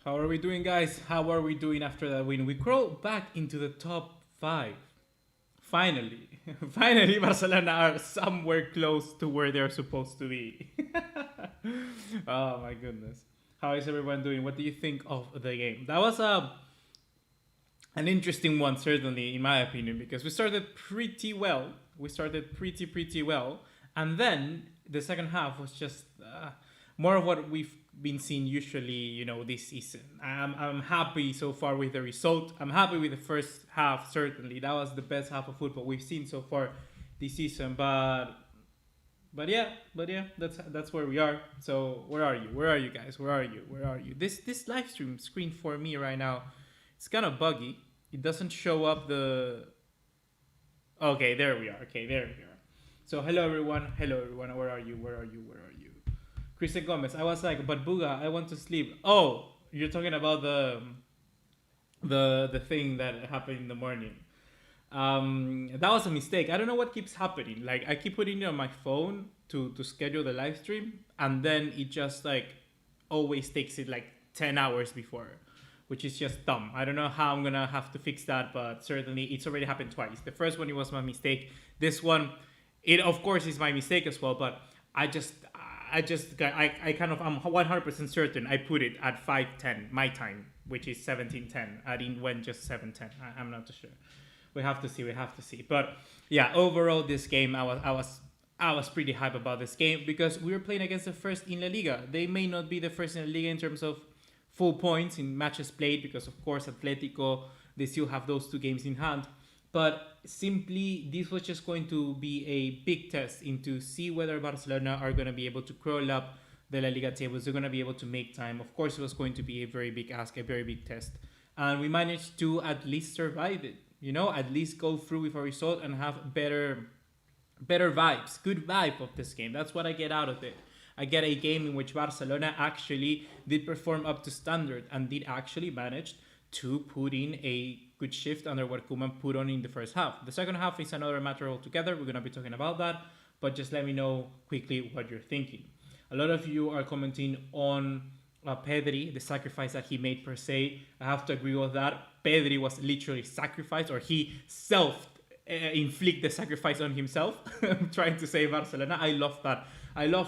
How are we doing, guys? How are we doing after that win? We crawled back into the top 5. Finally. Finally, Barcelona are somewhere close to where they're supposed to be. Oh my goodness. How is everyone doing? What do you think of the game? That was an interesting one, certainly, in my opinion, because we started pretty well. We started pretty well. And then the second half was just more of what we've been seeing usually, this season. I'm happy so far with the result. I'm happy with the first half, certainly. That was the best half of football we've seen so far this season. But yeah, that's where we are. So where are you? Where are you guys? Where are you? Where are you? This live stream screen for me right now, it's kind of buggy. It doesn't show up the. Okay, there we are. Okay, there we are. So hello everyone. Hello everyone. Where are you? Where are you? Where are you? Christian Gomez. I was like, but Buga, I want to sleep. Oh, you're talking about the thing that happened in the morning. That was a mistake. I don't know what keeps happening. Like I keep putting it on my phone to schedule the live stream, and then it just like always takes it like 10 hours before, which is just dumb. I don't know how I'm gonna have to fix that, but certainly it's already happened twice. The first one it was my mistake. This one, it of course is my mistake as well, but I kind of I'm 100% certain I put it at 5:10 my time, which is 17:10. I didn't went just 7:10. I'm not too sure. We have to see. But yeah, overall this game I was pretty hype about this game because we were playing against the first in La Liga. They may not be the first in La Liga in terms of full points in matches played because of course Atletico, they still have those two games in hand. But simply, this was just going to be a big test into see whether Barcelona are going to be able to crawl up the La Liga tables. They're going to be able to make time. Of course, it was going to be a very big ask, a very big test. And we managed to at least survive it. At least go through with a result and have better vibes, good vibe of this game. That's what I get out of it. I get a game in which Barcelona actually did perform up to standard and did actually manage to put in a good shift under what Koeman put on in the first half. The second half is another matter altogether. We're going to be talking about that, but just let me know quickly what you're thinking. A lot of you are commenting on Pedri, the sacrifice that he made per se. I have to agree with that. Pedri was literally sacrificed, or he inflict the sacrifice on himself, trying to save Barcelona. I love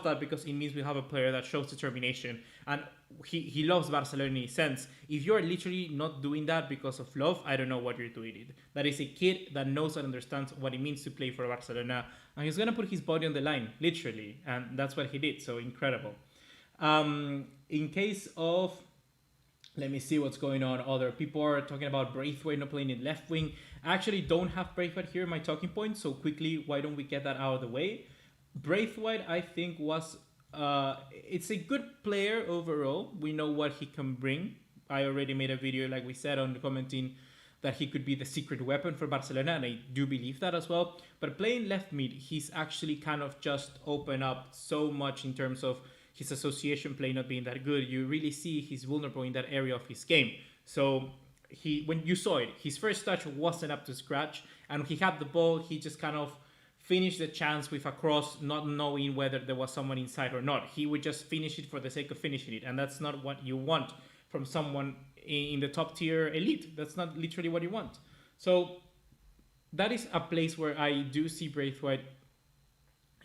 that because it means we have a player that shows determination, and he loves Barcelona in a sense. If you're literally not doing that because of love, I don't know what you're doing it. That is a kid that knows and understands what it means to play for Barcelona, and he's gonna put his body on the line, literally, and that's what he did. So incredible. In case of, let me see what's going on. Other people are talking about Braithwaite not playing in left wing. I actually don't have Braithwaite here in my talking point, so quickly, why don't we get that out of the way? Braithwaite, I think, was it's a good player overall. We know what he can bring. I already made a video, like we said, on the commenting that he could be the secret weapon for Barcelona, and I do believe that as well. But playing left mid, he's actually kind of just opened up so much in terms of his association play not being that good. You really see he's vulnerable in that area of his game. So when you saw it, his first touch wasn't up to scratch, and when he had the ball, he just kind of finished the chance with a cross, not knowing whether there was someone inside or not. He would just finish it for the sake of finishing it, and that's not what you want from someone in the top tier elite. That's not literally what you want. So that is a place where I do see Braithwaite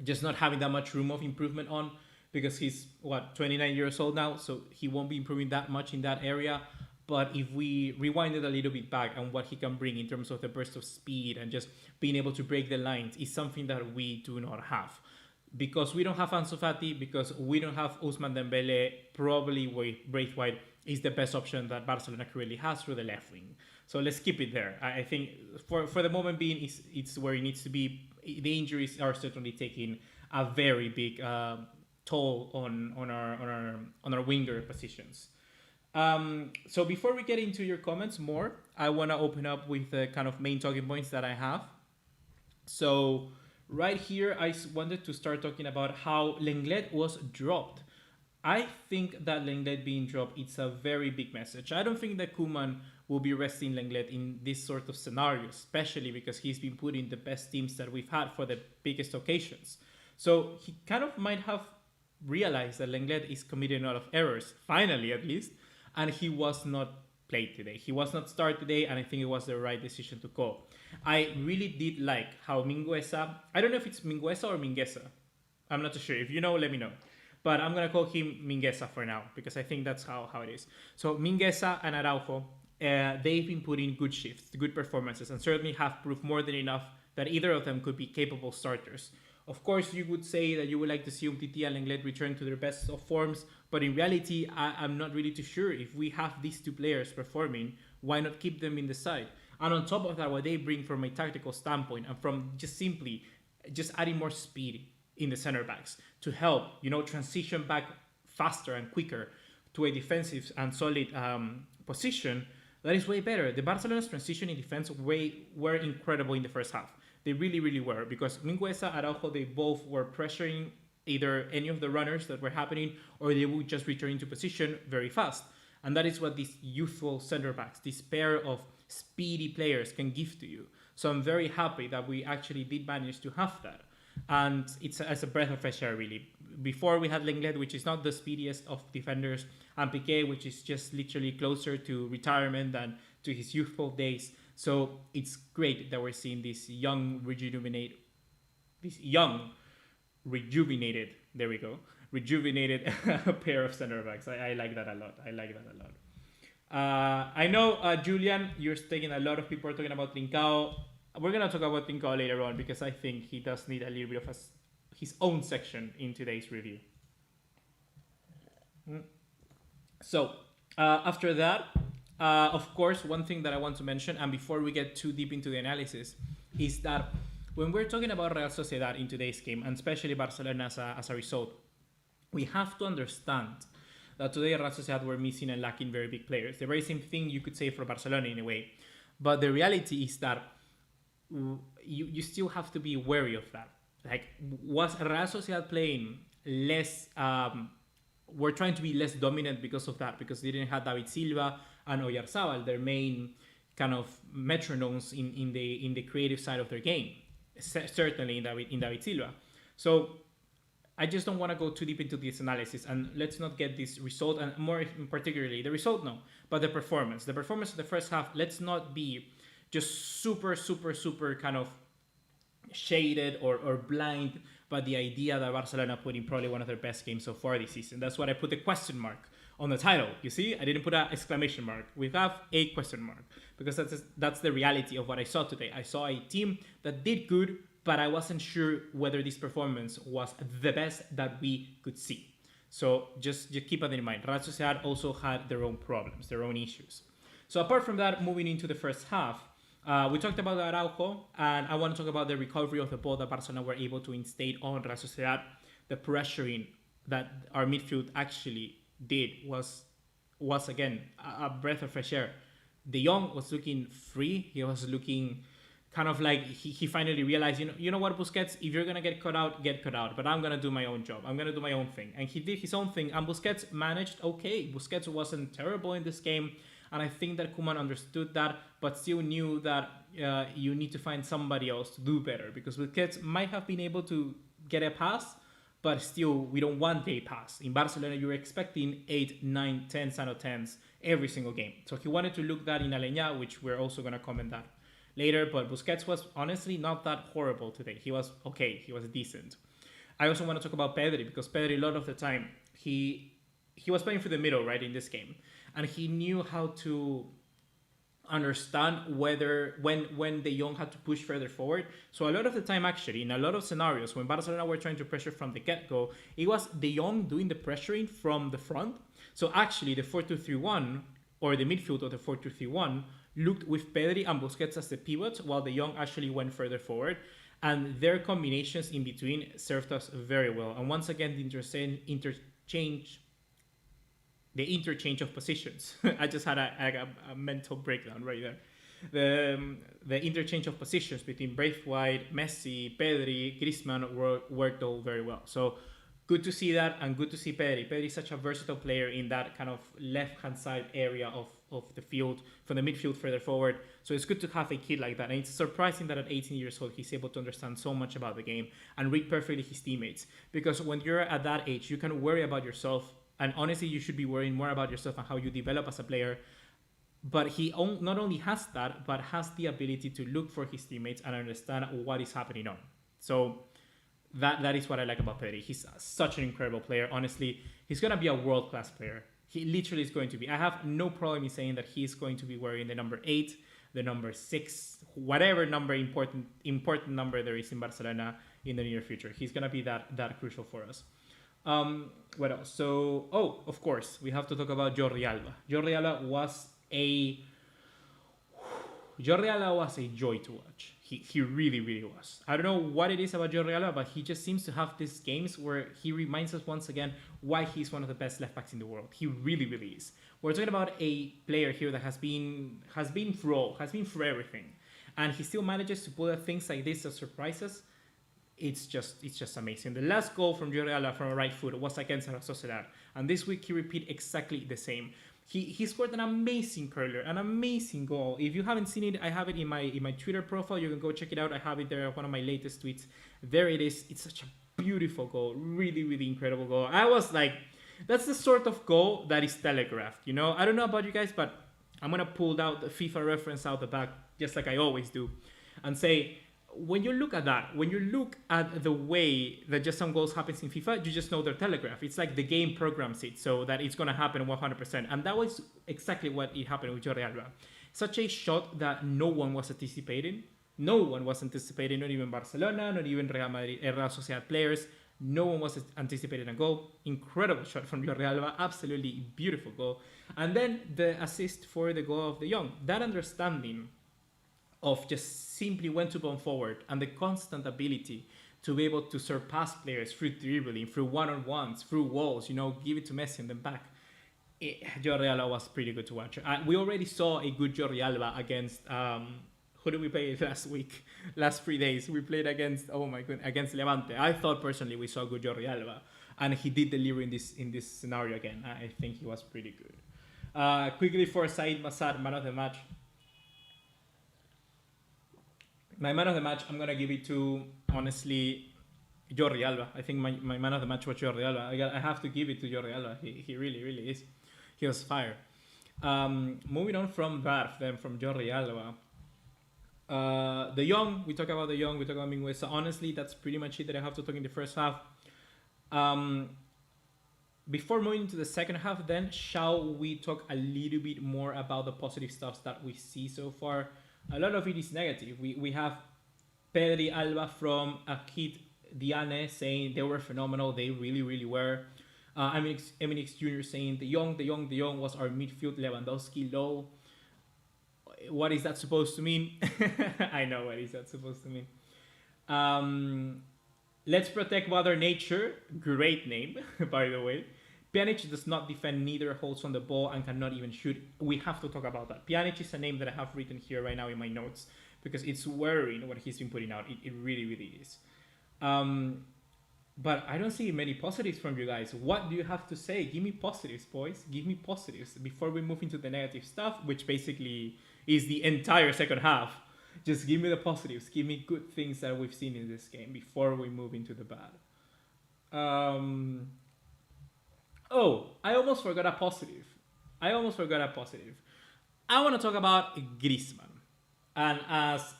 just not having that much room of improvement on, because he's 29 years old now, so he won't be improving that much in that area. But if we rewind it a little bit back and what he can bring in terms of the burst of speed and just being able to break the lines is something that we do not have. Because we don't have Ansu Fati, because we don't have Ousmane Dembele, probably Braithwaite is the best option that Barcelona currently has through the left wing. So let's keep it there. I think for the moment being, it's where it needs to be. The injuries are certainly taking a very big toll on our winger positions. So before we get into your comments more, I want to open up with the kind of main talking points that I have. So right here, I wanted to start talking about how Lenglet was dropped. I think that Lenglet being dropped, it's a very big message. I don't think that Koeman will be resting Lenglet in this sort of scenario, especially because he's been put in the best teams that we've had for the biggest occasions. So he kind of might have realized that Lenglet is committing a lot of errors, finally at least, and he was not played today. He was not started today, and I think it was the right decision to call. I really did like how Mingueza, I don't know if it's Mingueza or Mingueza. I'm not too sure. If you know, let me know. But I'm going to call him Mingueza for now, because I think that's how it is. So Mingueza and Araujo, they've been putting good shifts, good performances, and certainly have proved more than enough that either of them could be capable starters. Of course, you would say that you would like to see Umtiti and Lenglet return to their best of forms, but in reality, I'm not really too sure. If we have these two players performing, why not keep them in the side? And on top of that, what they bring from a tactical standpoint and from just simply just adding more speed in the center backs to help, transition back faster and quicker to a defensive and solid position, that is way better. The Barcelona's transition in defense were incredible in the first half. They really, really were, because Mingueza, Araujo, they both were pressuring either any of the runners that were happening, or they would just return into position very fast. And that is what these youthful center backs, this pair of speedy players can give to you. So I'm very happy that we actually did manage to have that. And it's as a breath of fresh air, really. Before we had Lenglet, which is not the speediest of defenders, and Piqué, which is just literally closer to retirement than to his youthful days. So it's great that we're seeing this young, rejuvenated, pair of center backs. I like that a lot. I know, Julian, you're taking a lot of people are talking about Trincao. We're going to talk about Trincao later on, because I think he does need a little bit of his own section in today's review. So, after that, of course, one thing that I want to mention, and before we get too deep into the analysis, is that when we're talking about Real Sociedad in today's game, and especially Barcelona as a result, we have to understand that today Real Sociedad were missing and lacking very big players. The very same thing you could say for Barcelona in a way. But the reality is that you still have to be wary of that. Like, was Real Sociedad playing less... we're trying to be less dominant because of that, because they didn't have David Silva and Oyarzabal, their main kind of metronomes in the creative side of their game, certainly in David Silva. So I just don't want to go too deep into this analysis, and let's not get this result, and more particularly the result, no, but the performance of the first half. Let's not be just super kind of shaded or blind by the idea that Barcelona put in probably one of their best games so far this season. That's what I put the question mark on the title. You see, I didn't put an exclamation mark. We have a question mark, because that's the reality of what I saw today. I saw a team that did good, but I wasn't sure whether this performance was the best that we could see. So just keep that in mind. Real Sociedad also had their own problems, their own issues. So apart from that, moving into the first half, we talked about Araujo, and I want to talk about the recovery of the ball that Barcelona were able to instate on Real Sociedad. The pressuring that our midfield actually did was again a breath of fresh air. De Jong was looking free. He was looking kind of like he finally realized, you know what, Busquets, if you're gonna get cut out, but I'm gonna do my own job. I'm gonna do my own thing, and he did his own thing. And Busquets managed okay. Busquets wasn't terrible in this game. And I think that Koeman understood that, but still knew that you need to find somebody else to do better, because Busquets might have been able to get a pass, but still, we don't want a pass. In Barcelona, you're expecting 8, 9, 10 out of 10s every single game. So he wanted to look that in Aleñá, which we're also going to comment that later. But Busquets was honestly not that horrible today. He was okay. He was decent. I also want to talk about Pedri, because Pedri, a lot of the time, he was playing for the middle, right, in this game. And he knew how to understand when De Jong had to push further forward. So a lot of the time, actually, in a lot of scenarios, when Barcelona were trying to pressure from the get-go, it was De Jong doing the pressuring from the front. So actually, the 4-2-3-1, or the midfield of the 4-2-3-1, looked with Pedri and Busquets as the pivots, while De Jong actually went further forward. And their combinations in between served us very well. And once again, the interchange of positions. I just had a mental breakdown right there. The interchange of positions between Braithwaite, Messi, Pedri, Griezmann worked all very well. So good to see that, and good to see Pedri. Pedri is such a versatile player in that kind of left-hand side area of the field, from the midfield further forward. So it's good to have a kid like that. And it's surprising that at 18 years old, he's able to understand so much about the game and read perfectly his teammates. Because when you're at that age, you can worry about yourself And honestly, you should be worrying more about yourself and how you develop as a player. But he not only has that, but has the ability to look for his teammates and understand what is happening on. So that is what I like about Pedri. He's such an incredible player. Honestly, he's going to be a world-class player. He literally is going to be. I have no problem in saying that he's going to be wearing the number 8, the number 6, whatever number important number there is in Barcelona in the near future. He's going to be that crucial for us. What else? So, of course, we have to talk about Giorgi Alva. Giorgi Alva was a joy to watch. He really, really was. I don't know what it is about Giorgi Alva, but he just seems to have these games where he reminds us once again why he's one of the best left backs in the world. He really, really is. We're talking about a player here that has been through everything, and he still manages to pull out things like this as surprises. It's just amazing. The last goal from Giorgi Alva from a right foot was against Real Sociedad, and this week he repeated exactly the same. He scored an amazing curler, an amazing goal. If you haven't seen it, I have it in my Twitter profile. You can go check it out. I have it there, one of my latest tweets. There it is. It's such a beautiful goal. Really, really incredible goal. I was like, that's the sort of goal that is telegraphed, you know? I don't know about you guys, but I'm going to pull out the FIFA reference out the back, just like I always do, and say, when you look at that, when you look at the way that just some goals happens in FIFA, you just know they're telegraphed. It's like the game programs it so that it's going to happen 100%. And that was exactly what it happened with Giorgi Alva. Such a shot that no one was anticipating. No one was anticipating, not even Barcelona, not even Real Sociedad players. No one was anticipating a goal. Incredible shot from Giorgi Alva. Absolutely beautiful goal. And then the assist for the goal of the Young. That understanding of just simply when to go forward and the constant ability to be able to surpass players through dribbling, through one-on-ones, through walls, you know, give it to Messi and then back. Giorgi Alva was pretty good to watch. We already saw a good Giorgi Alva against, who did we play last week? Last 3 days, we played against, against Levante. I thought personally we saw good Giorgi Alva, and he did deliver in this scenario again. I think he was pretty good. Quickly for Said Massad, man of the match. My man of the match, I'm going to give it to, honestly, Giorgi Alva. I think my man of the match was Giorgi Alva. I have to give it to Giorgi Alva. He really, really is. He was fire. Moving on from that, then from Giorgi Alva. The Young, we talk about the Young, we talk about Mingway. So honestly, that's pretty much it that I have to talk in the first half. Before moving to the second half, then, shall we talk a little bit more about the positive stuff that we see so far? A lot of it is negative. We have Pedri Alba from Akit Diane saying they were phenomenal. They really, really were. Eminix Jr. saying the young was our midfield Lewandowski low. What is that supposed to mean? I know what is that supposed to mean. Let's protect Mother Nature. Great name, by the way. Pjanic does not defend, neither holds on the ball, and cannot even shoot. We have to talk about that. Pjanic is a name that I have written here right now in my notes because it's worrying what he's been putting out. It really, really is. But I don't see many positives from you guys. What do you have to say? Give me positives, boys. Give me positives before we move into the negative stuff, which basically is the entire second half. Just give me the positives. Give me good things that we've seen in this game before we move into the bad. I almost forgot a positive. I want to talk about Griezmann. And as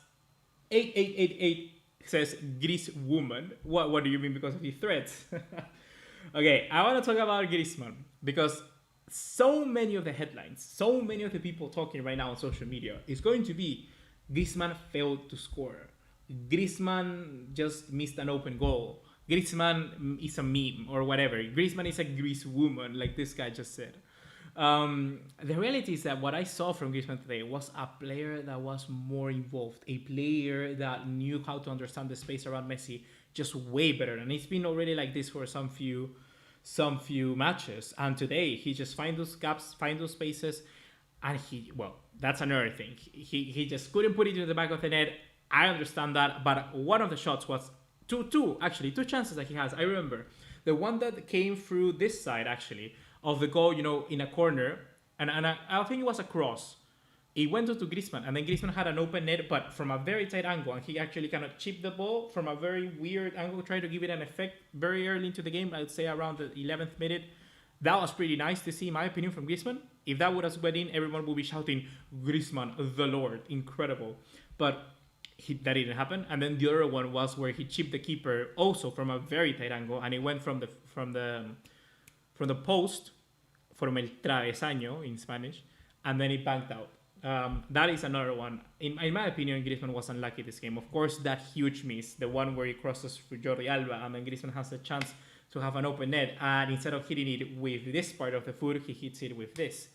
8888 says, Gris woman, what do you mean because of the threats? Okay, I want to talk about Griezmann because so many of the headlines, so many of the people talking right now on social media is going to be Griezmann failed to score. Griezmann just missed an open goal. Griezmann is a meme or whatever. Griezmann is a Greece woman, like this guy just said. The reality is that what I saw from Griezmann today was a player that was more involved, a player that knew how to understand the space around Messi just way better. And it's been already like this for some few matches. And today he just find those gaps, find those spaces, and that's another thing. He just couldn't put it in the back of the net. I understand that, but one of the shots was two chances that he has. I remember the one that came through this side actually of the goal, in a corner, and I think it was a cross. It went to Griezmann, and then Griezmann had an open net, but from a very tight angle, and he actually kind of chipped the ball from a very weird angle, tried to give it an effect very early into the game. I would say around the 11th minute, That was pretty nice to see, in my opinion, from Griezmann. If that would have went in, everyone would be shouting, Griezmann, the Lord, incredible. But that didn't happen. And then the other one was where he chipped the keeper also from a very tight angle, and it went from the post, from el travesaño in Spanish, and then it banked out. That is another one. In my opinion, Griezmann was unlucky this game. Of course, that huge miss, the one where he crosses for Giorgi Alva, and then Griezmann has a chance to have an open net, and instead of hitting it with this part of the foot, he hits it with this,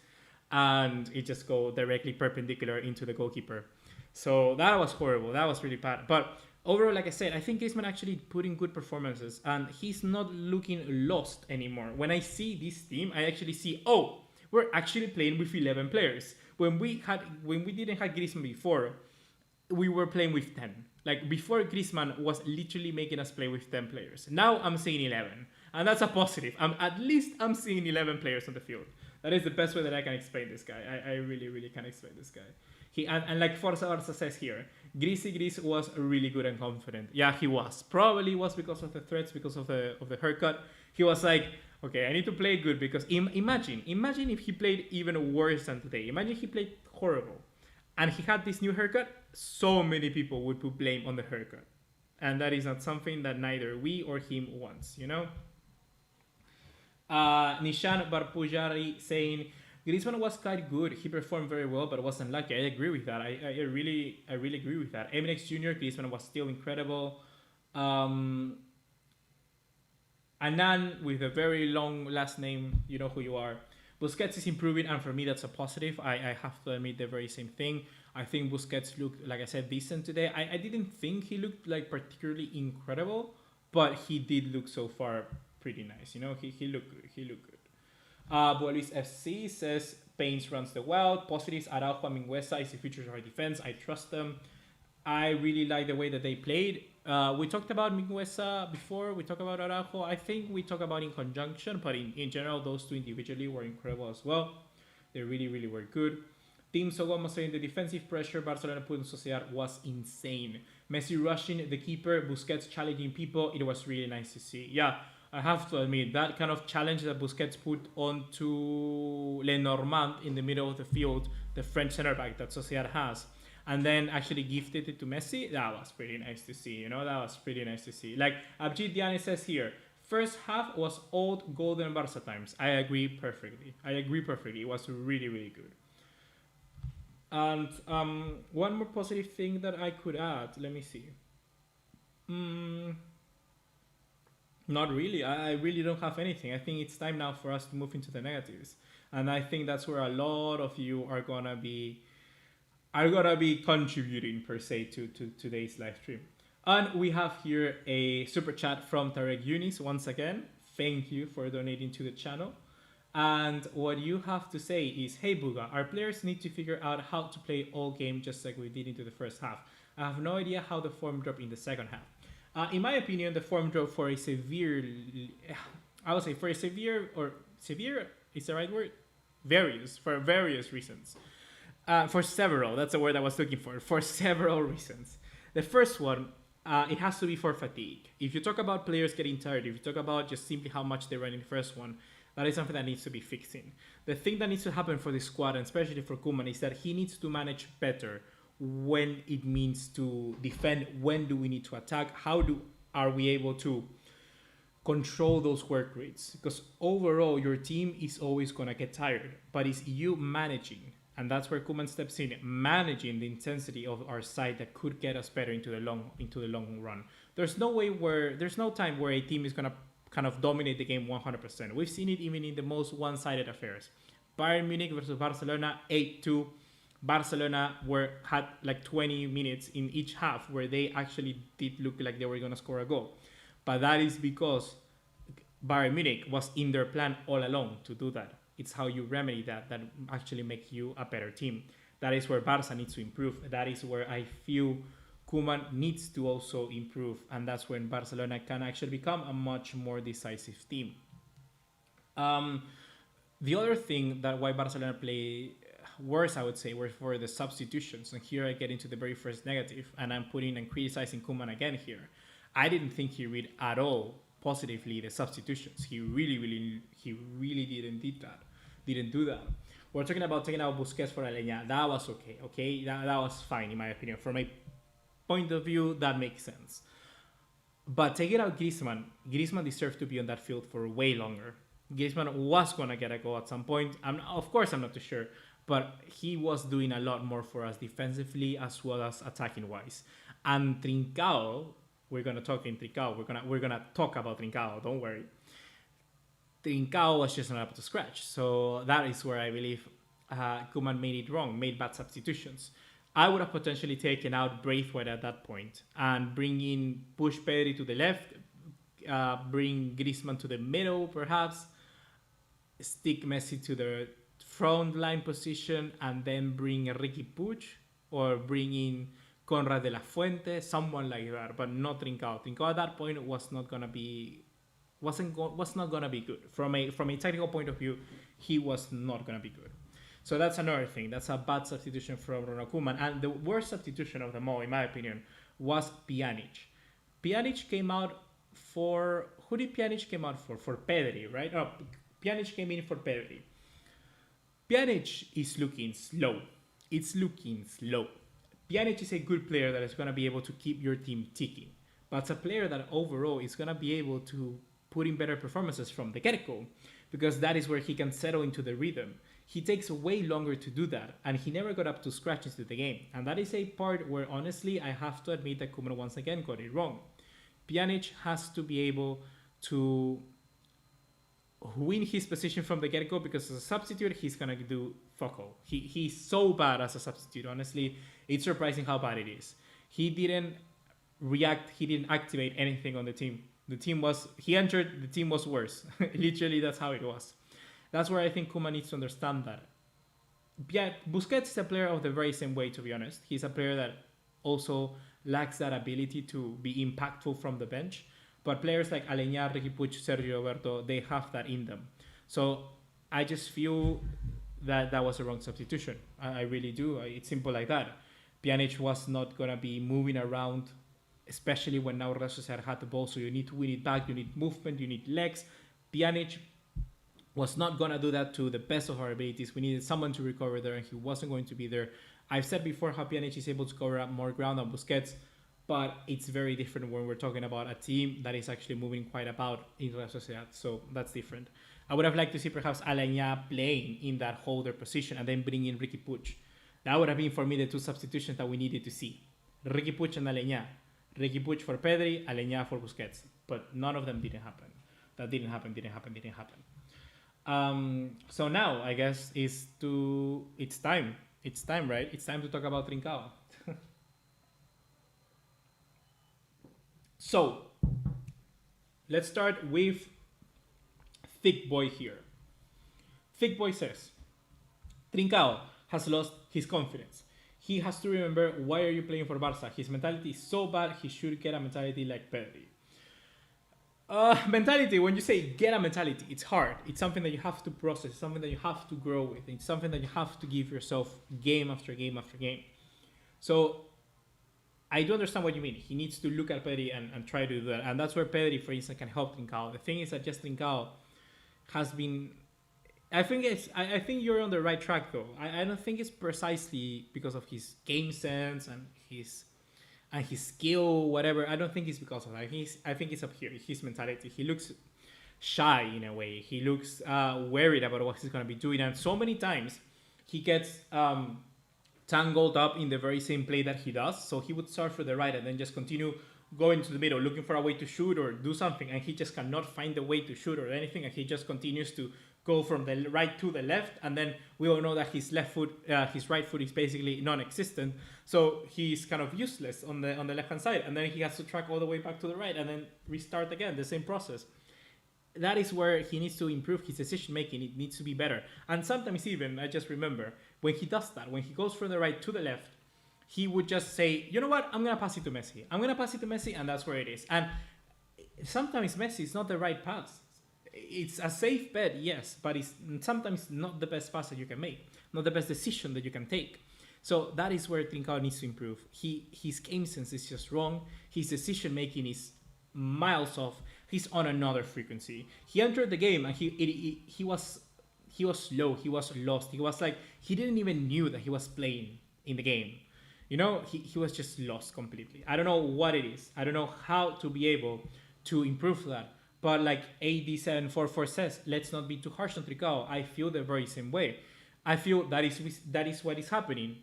and it just goes directly perpendicular into the goalkeeper. So that was horrible. That was really bad. But overall, like I said, I think Griezmann actually put in good performances, and he's not looking lost anymore. When I see this team, I actually see, oh, we're actually playing with 11 players. When we didn't have Griezmann before, we were playing with 10. Like, before, Griezmann was literally making us play with 10 players. Now I'm seeing 11. And that's a positive. At least I'm seeing 11 players on the field. That is the best way that I can explain this guy. I really, really can explain this guy. And like Forza Barça says here, Gris was really good and confident. Yeah, he was. Probably was because of the threats, because of the haircut. He was like, okay, I need to play good, because imagine if he played even worse than today. Imagine he played horrible. And he had this new haircut, so many people would put blame on the haircut. And that is not something that neither we or him wants, you know? Nishan Barpujari saying, Griezmann was quite good. He performed very well, but wasn't lucky. I agree with that. I really agree with that. Eminex Jr., Griezmann was still incredible. Anan with a very long last name, you know who you are. Busquets is improving, and for me that's a positive. I have to admit the very same thing. I think Busquets looked, like I said, decent today. I didn't think he looked like particularly incredible, but he did look so far pretty nice. You know, he looked good. He looked good. BugaLuisFC says Pains runs the wild. Positives, Araujo and Mingueza is the future of our defense. I trust them. I really like the way that they played. We talked about Mingueza before. We talked about Araujo. I think we talk about in conjunction, but in general, those two individually were incredible as well. They really, really were good. Team Sogoma saying the defensive pressure Barcelona put on Sociedad was insane. Messi rushing the keeper, Busquets challenging people. It was really nice to see. Yeah, I have to admit, that kind of challenge that Busquets put onto Lenormand in the middle of the field, the French center back that Sociedad has, and then actually gifted it to Messi, that was pretty nice to see, you know, that was pretty nice to see. Like Abjit Diane says here, first half was old golden Barca times. I agree perfectly. It was really, really good. And one more positive thing that I could add, let me see. Not really. I really don't have anything. I think it's time now for us to move into the negatives. And I think that's where a lot of you are gonna be contributing per se to today's live stream. And we have here a super chat from Tarek Yunis once again. Thank you for donating to the channel. And what you have to say is, hey Buga, our players need to figure out how to play all game just like we did into the first half. I have no idea how the form dropped in the second half. In my opinion, the form drop for a severe, I would say for a severe is the right word? For various reasons. For several, that's the word I was looking for several reasons. The first one, it has to be for fatigue. If you talk about players getting tired, if you talk about just simply how much they run in the first one, that is something that needs to be fixing. The thing that needs to happen for the squad, and especially for Koeman, is that he needs to manage better when it means to defend, when do we need to attack, are we able to control those work rates, because overall your team is always going to get tired, but it's you managing, and that's where Koeman steps in, managing the intensity of our side that could get us better into the long run. There's no time where a team is going to kind of dominate the game 100%. We've seen it even in the most one-sided affairs. Bayern Munich versus Barcelona, 8-2. Barcelona had like 20 minutes in each half where they actually did look like they were going to score a goal. But that is because Bayern Munich was in their plan all along to do that. It's how you remedy that actually make you a better team. That is where Barca needs to improve. That is where I feel Koeman needs to also improve. And that's when Barcelona can actually become a much more decisive team. The other thing that why Barcelona play worse, I would say, were for the substitutions. And here I get into the very first negative, and I'm putting and criticizing Koeman again here. I didn't think he read at all positively the substitutions. He He really didn't do that. We're talking about taking out Busquets for Aleñá. That was okay? That was fine, in my opinion. From my point of view, that makes sense. But taking out Griezmann deserved to be on that field for way longer. Griezmann was going to get a goal at some point. Of course, I'm not too sure. But he was doing a lot more for us defensively as well as attacking-wise. And Trincao, we're going to talk in Trincao. We're gonna talk about Trincao, don't worry. Trincao was just not up to scratch. So that is where I believe Koeman made it wrong, made bad substitutions. I would have potentially taken out Braithwaite at that point and push Pedri to the left, bring Griezmann to the middle perhaps, stick Messi to the front line position, and then bring Riqui Puig or bring in Conrad de la Fuente, someone like that, but not Trincao. Trincao at that point was not gonna be good. From a technical point of view, he was not gonna be good. So that's another thing. That's a bad substitution from Ronald Koeman. And the worst substitution of them all, in my opinion, was Pjanic. Pjanic came out for... Who did Pjanic came out for? For Pedri, right? Oh, Pjanic came in for Pedri. Pjanic is looking slow. It's looking slow. Pjanic is a good player that is going to be able to keep your team ticking. But it's a player that overall is going to be able to put in better performances from the get-go, because that is where he can settle into the rhythm. He takes way longer to do that, and he never got up to scratch into the game. And that is a part where, honestly, I have to admit that Koeman once again got it wrong. Pjanic has to be able to win his position from the get-go, because as a substitute, he's going to do fuck all. He's so bad as a substitute, honestly. It's surprising how bad it is. He didn't react, he didn't activate anything on the team. He entered, the team was worse. Literally, that's how it was. That's where I think Koeman needs to understand that. Yeah, Busquets is a player of the very same way, to be honest. He's a player that also lacks that ability to be impactful from the bench. But players like Aleñá, Riqui Puig, Sergio Roberto, they have that in them. So I just feel that was a wrong substitution. I really do. It's simple like that. Pjanic was not going to be moving around, especially when now Real Sociedad had the ball. So you need to win it back. You need movement. You need legs. Pjanic was not going to do that to the best of our abilities. We needed someone to recover there, and he wasn't going to be there. I've said before how Pjanic is able to cover up more ground than Busquets, but it's very different when we're talking about a team that is actually moving quite about in Real Sociedad. So that's different. I would have liked to see perhaps Aleñá playing in that holder position and then bring in Riqui Puig. That would have been for me the two substitutions that we needed to see. Riqui Puig and Aleñá. Riqui Puig for Pedri, Aleñá for Busquets. But none of them didn't happen. That didn't happen. So now I guess it's time. It's time, right? It's time to talk about Trincao. So let's start with Thick Boy here. Thick Boy says, Trincao has lost his confidence. He has to remember, why are you playing for Barca? His mentality is so bad, he should get a mentality like Pedri. Mentality, when you say get a mentality, it's hard. It's something that you have to process, something that you have to grow with. It's something that you have to give yourself game after game after game. So I do understand what you mean. He needs to look at Pedri and try to do that. And that's where Pedri, for instance, can help Trincao. The thing is that just Trincao has been... I think you're on the right track, though. I don't think it's precisely because of his game sense and his skill, whatever. I don't think it's because of that. I think it's up here, his mentality. He looks shy in a way. He looks worried about what he's going to be doing. And so many times he gets tangled up in the very same play that he does. So he would start for the right and then just continue going to the middle, looking for a way to shoot or do something. And he just cannot find a way to shoot or anything. And he just continues to go from the right to the left, and then we all know that his right foot is basically non-existent, so he's kind of useless on the left hand side, and then he has to track all the way back to the right and then restart again, the same process. That is where he needs to improve his decision making. It needs to be better. And sometimes even, I just remember, when he does that, when he goes from the right to the left, he would just say, you know what, I'm going to pass it to Messi, and that's where it is. And sometimes Messi is not the right pass. It's a safe bet, yes, but it's sometimes not the best pass that you can make, not the best decision that you can take. So that is where Trincao needs to improve. His game sense is just wrong. His decision making is miles off. he's on another frequency. He entered the game and he was slow, he was lost, he was like he didn't even knew that he was playing in the game. He was just lost completely. I don't know what it is. I don't know how to be able to improve that. But like AD744 says, let's not be too harsh on Trincao. I feel the very same way. I feel that is what is happening.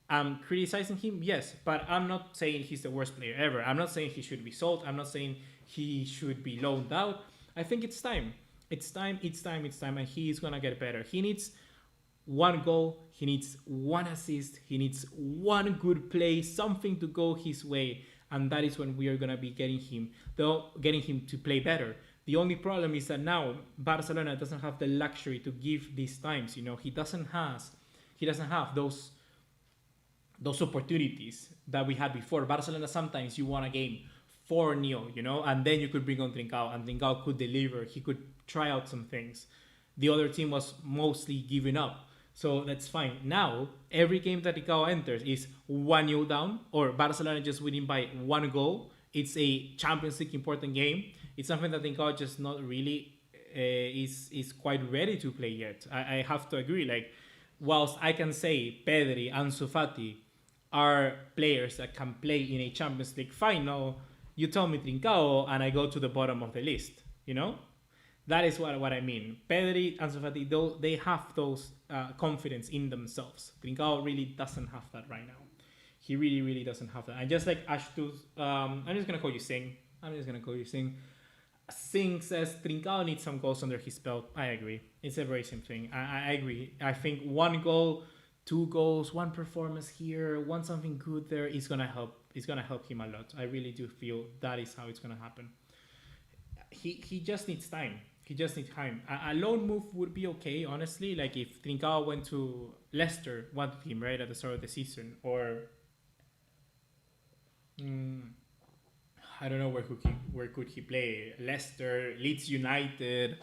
I'm criticizing him, yes, but I'm not saying he's the worst player ever. I'm not saying he should be sold. I'm not saying he should be loaned out. I think it's time. It's time, and he's gonna get better. He needs one goal, he needs one assist, he needs one good play, something to go his way, and that is when we are gonna be getting him to play better. The only problem is that now Barcelona doesn't have the luxury to give these times. He doesn't have those opportunities that we had before. Barcelona, sometimes you won a game 4-0, and then you could bring on Trincao, and Trincao could deliver. He could try out some things. The other team was mostly giving up. So that's fine. Now, every game that Trincao enters is 1-0 down, or Barcelona just winning by 1 goal. It's a Champions League important game. It's something that Trincao just not really is quite ready to play yet. I have to agree. Like, whilst I can say Pedri and Ansu Fati are players that can play in a Champions League final, you tell me Trincao and I go to the bottom of the list, That is what I mean. Pedri and Ansu Fati, they have those confidence in themselves. Trincao really doesn't have that right now. He really, really doesn't have that. And just like Ashtus, I'm just going to call you Singh. Singh says Trincao needs some goals under his belt. I agree. It's a very same thing. I agree. I think 1 goal, 2 goals, 1 performance here, 1 something good there is gonna help. It's gonna help him a lot. I really do feel that is how it's gonna happen. He just needs time. A loan move would be okay, honestly. Like if Trincao went to Leicester, wanted him right at the start of the season, or I don't know where could he play? Leicester, Leeds United,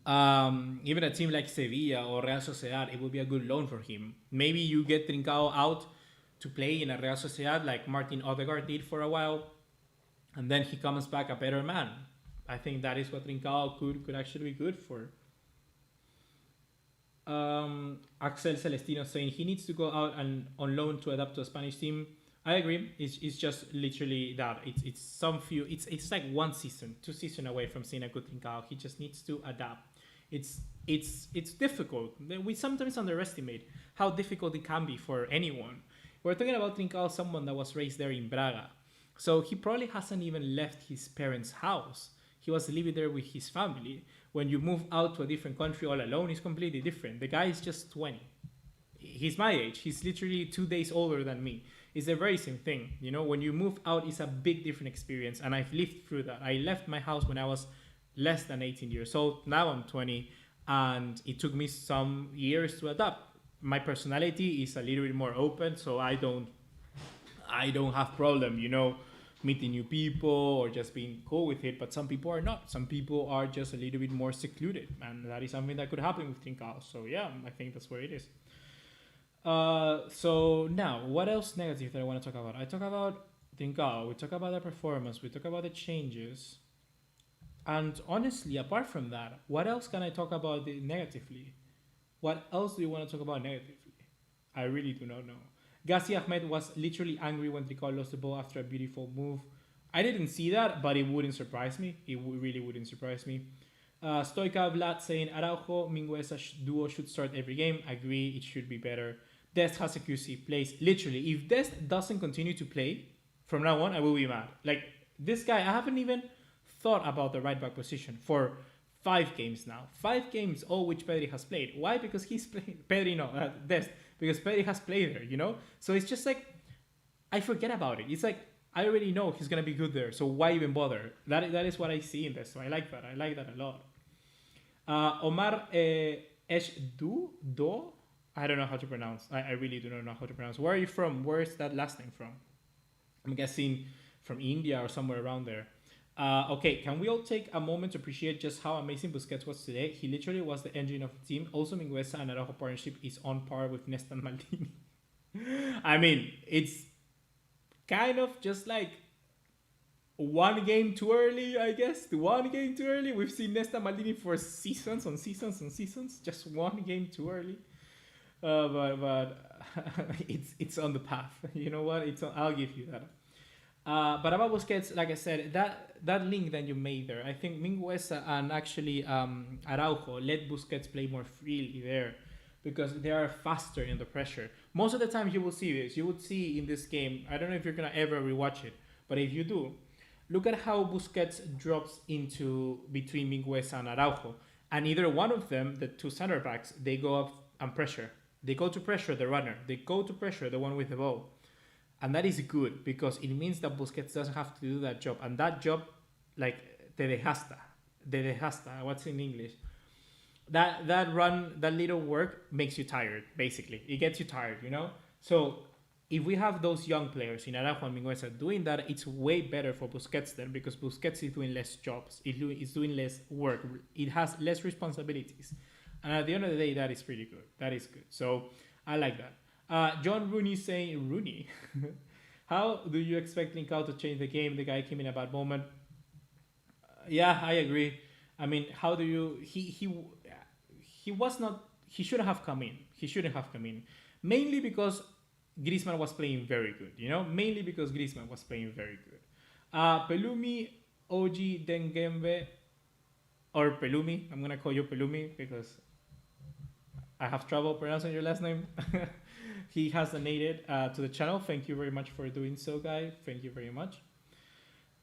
even a team like Sevilla or Real Sociedad, it would be a good loan for him. Maybe you get Trincao out to play in a Real Sociedad like Martin Odegaard did for a while, and then he comes back a better man. I think that is what Trincao could actually be good for. Axel Celestino saying he needs to go out and on loan to adapt to a Spanish team. I agree. It's just literally that. It's like 1 season, 2 seasons away from seeing a good Trincao. He just needs to adapt. It's difficult. We sometimes underestimate how difficult it can be for anyone. We're talking about Trincao, someone that was raised there in Braga. So he probably hasn't even left his parents' house. He was living there with his family. When you move out to a different country all alone, it's completely different. The guy is just 20. He's my age. He's literally 2 days older than me. It's the very same thing. When you move out, it's a big different experience. And I've lived through that. I left my house when I was less than 18 years old. Now I'm 20. And it took me some years to adapt. My personality is a little bit more open. So I don't have problem, meeting new people or just being cool with it. But some people are not. Some people are just a little bit more secluded. And that is something that could happen with Trincao. So yeah, I think that's where it is. So now, what else negative that I want to talk about? I talk about Trincao, we talk about the performance, we talk about the changes. And honestly, apart from that, what else can I talk about negatively? What else do you want to talk about negatively? I really do not know. Ghazi Ahmed was literally angry when Trincao lost the ball after a beautiful move. I didn't see that, but it wouldn't surprise me. It really wouldn't surprise me. Stoika Vlad saying Araujo, Mingueza duo should start every game. Agree, it should be better. Dest has a QC, plays. Literally, if Dest doesn't continue to play from now on, I will be mad. Like, this guy, I haven't even thought about the right back position for 5 games now. 5 games, all which Pedri has played. Why? Because he's played. Dest. Because Pedri has played there, So it's just like, I forget about it. It's like, I already know he's going to be good there. So why even bother? That is what I see in this. So I like that. I like that a lot. Omar Eshdu, I don't know how to pronounce. I really do not know how to pronounce. Where are you from? Where is that last name from? I'm guessing from India or somewhere around there. Okay, can we all take a moment to appreciate just how amazing Busquets was today? He literally was the engine of the team. Also, Mingueza and Araujo partnership is on par with Nesta and Maldini. I mean, it's kind of just like one game too early, I guess. One game too early. We've seen Nesta Maldini for seasons on seasons on seasons. Just one game too early. But it's on the path. You know what? I'll give you that. But about Busquets, like I said, that link that you made there, I think Mingueza and actually Araujo let Busquets play more freely there because they are faster in the pressure. Most of the time you will see this. You would see in this game, I don't know if you're going to ever rewatch it, but if you do, look at how Busquets drops into between Mingueza and Araujo. And either one of them, the two center backs, they go up and pressure. They go to pressure the runner. They go to pressure the one with the ball. And that is good because it means that Busquets doesn't have to do that job. And that job, like, te dejasta, what's in English? That run, that little work makes you tired, basically. It gets you tired, you know? So if we have those young players in Araujo and Mingueza doing that, it's way better for Busquets then because Busquets is doing less jobs. It's doing less work. It has less responsibilities. And at the end of the day, that is pretty good. That is good. So I like that. John Rooney saying, Rooney, how do you expect Lincao to change the game? The guy came in a bad moment. Yeah, I agree. I mean, how do you... He was not... He shouldn't have come in. He shouldn't have come in. Mainly because Griezmann was playing very good, you know? Mainly because Griezmann was playing very good. Pelumi, Oji, Dengembe, or Pelumi. I'm going to call you Pelumi because I have trouble pronouncing your last name. He has donated to the channel. Thank you very much for doing so, guy. Thank you very much.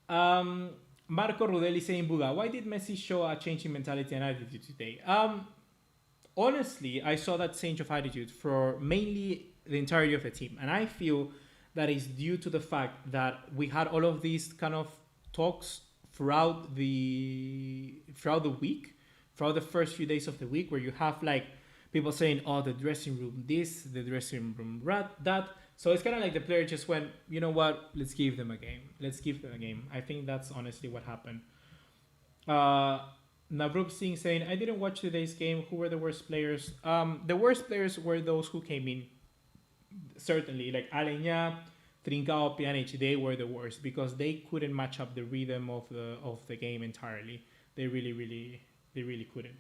Marco Rudelli saying, Buga, why did Messi show a change in mentality and attitude today? Honestly, I saw that change of attitude for mainly the entirety of the team. And I feel that is due to the fact that we had all of these kind of talks throughout the week, throughout the first few days of the week, where you have like people saying, oh, the dressing room this, the dressing room that. So it's kind of like the player just went, you know what, let's give them a game. Let's give them a game. I think that's honestly what happened. Navrup Singh saying, I didn't watch today's game. Who were the worst players? The worst players were those who came in. Certainly, like Alenya, Trincao, Pjanic, they were the worst because they couldn't match up the rhythm of the game entirely. They really couldn't.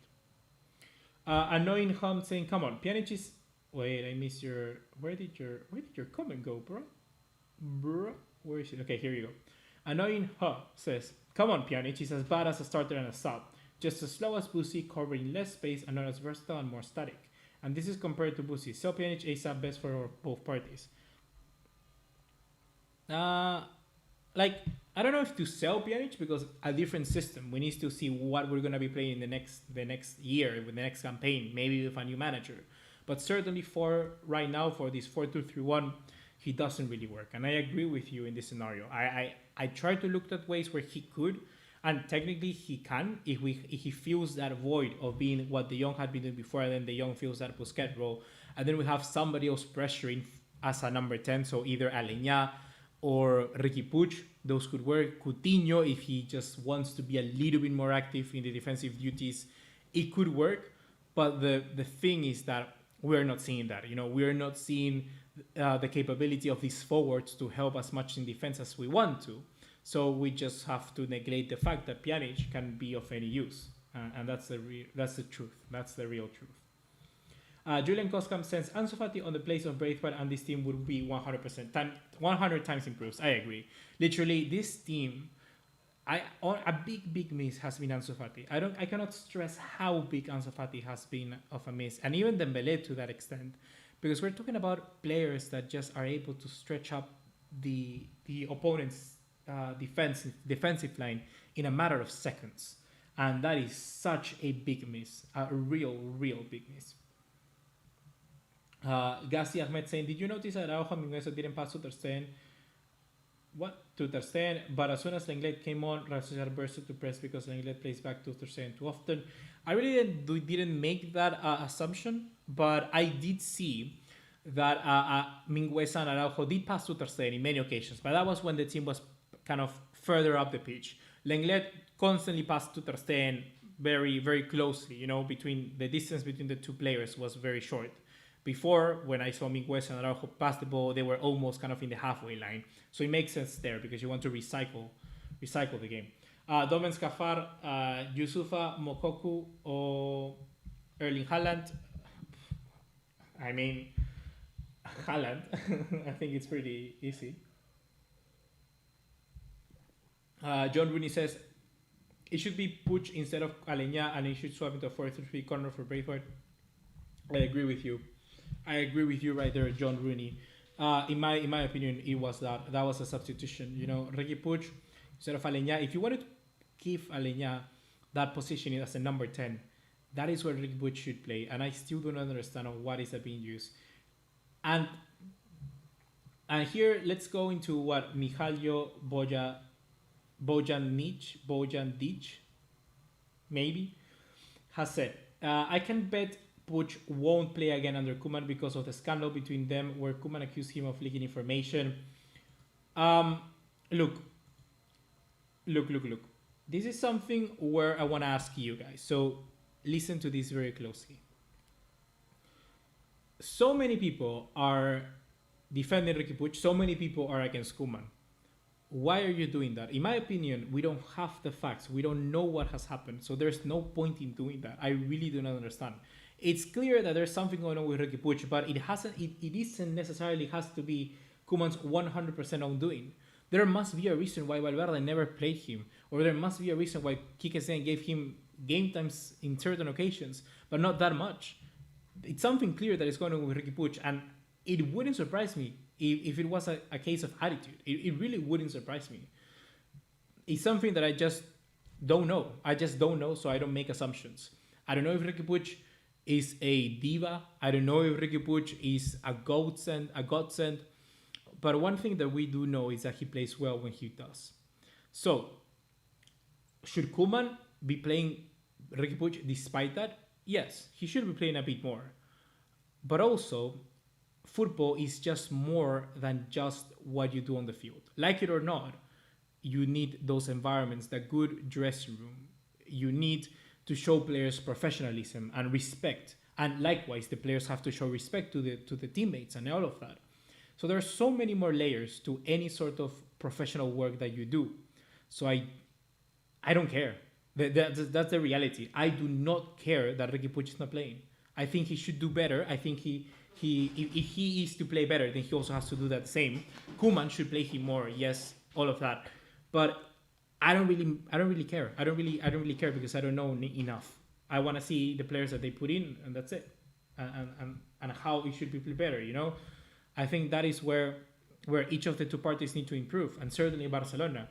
Annoying Hum saying, come on, Pjanic is... Wait, I missed your... Where did your comment go, bro? Bro, where is it? Okay, here you go. Annoying Hum says, come on, Pjanic is as bad as a starter and a sub. Just as slow as Busi, covering less space and not as versatile and more static. And this is compared to Busi. Sell Pjanic ASAP, best for both parties. Like, I don't know if to sell Pjanic because a different system. We need to see what we're going to be playing the next year, with the next campaign, maybe with a new manager. But certainly for right now, for this 4-2-3-1, he doesn't really work. And I agree with you in this scenario. I try to look at ways where he could, and technically he can, if he feels that void of being what De Jong had been doing before, and then De Jong feels that Busquets role, and then we have somebody else pressuring as a number 10, so either Alenya or Ricky Puig, those could work. Coutinho, if he just wants to be a little bit more active in the defensive duties, it could work. But the thing is that we're not seeing that. You know, we're not seeing the capability of these forwards to help as much in defense as we want to. So we just have to neglect the fact that Pjanic can be of any use, and that's the truth. That's the real truth. Julian Koskam says Ansu Fati on the place of Braithwaite and this team would be 100 times improves. I agree. Literally, this team, a big miss has been Ansu Fati. I cannot stress how big Ansu Fati has been of a miss, and even Dembele to that extent, because we're talking about players that just are able to stretch up the opponent's defensive line in a matter of seconds, and that is such a big miss, a real big miss. Gassi Ahmed saying, did you notice that Araujo and Mingueza didn't pass to Ter Stegen? What? To Ter Stegen, but as soon as Lenglet came on, Real Sociedad bursted to press because Lenglet plays back to Ter Stegen too often. I really didn't make that assumption, but I did see that Mingueza and Araujo did pass to Ter Stegen in many occasions, but that was when the team was kind of further up the pitch. Lenglet constantly passed to Ter Stegen very closely, you know, between the distance between the two players was very short. Before, when I saw Mingueza and Araujo pass the ball, they were almost kind of in the halfway line. So it makes sense there because you want to recycle recycle the game. Domen Skafar, Yusufa Mokoku, or Erling Haaland. I mean, Haaland. I think it's pretty easy. John Rooney says it should be Puig instead of Alenya, and it should swap into a 4-3 corner for Braithwaite. I agree with you. I agree with you right there, John Rooney. In my opinion, it was that was a substitution. You know, Ricky Puig instead of Alenya. If you wanted to give Alenya that position as a number 10, that is where Ricky Puig should play. And I still don't understand on what is that being used. And here let's go into what Mihailo Bojanic, maybe, has said. I can bet Puig won't play again under Koeman because of the scandal between them where Koeman accused him of leaking information. Look. This is something where I want to ask you guys. So listen to this very closely. So many people are defending Ricky Puig. So many people are against Koeman. Why are you doing that? In my opinion, we don't have the facts. We don't know what has happened. So there's no point in doing that. I really do not understand. It's clear that there's something going on with Ricky Puig, but it isn't necessarily has to be Koeman's 100% own doing. There must be a reason why Valverde never played him, or there must be a reason why Quique Setién gave him game times in certain occasions, but not that much. It's something clear that is going on with Ricky Puig, and it wouldn't surprise me if it was a case of attitude. It really wouldn't surprise me. It's something that I just don't know. I just don't know, so I don't make assumptions. I don't know if Ricky Puig is a diva. I don't know if Ricky Puig is a godsend. But one thing that we do know is that he plays well when he does. So, should Koeman be playing Ricky Puig despite that? Yes, he should be playing a bit more. But also, football is just more than just what you do on the field. Like it or not, you need those environments, that good dressing room. You need to show players professionalism and respect. And likewise, the players have to show respect to the teammates and all of that. So there are so many more layers to any sort of professional work that you do. So I don't care. That's the reality. I do not care that Ricky Puig is not playing. I think he should do better. I think if he is to play better, then he also has to do that same. Koeman should play him more. Yes, all of that. But I don't really care. I don't really care because I don't know enough. I want to see the players that they put in, and that's it. And how it should be played better, you know? I think that is where each of the two parties need to improve, and certainly Barcelona.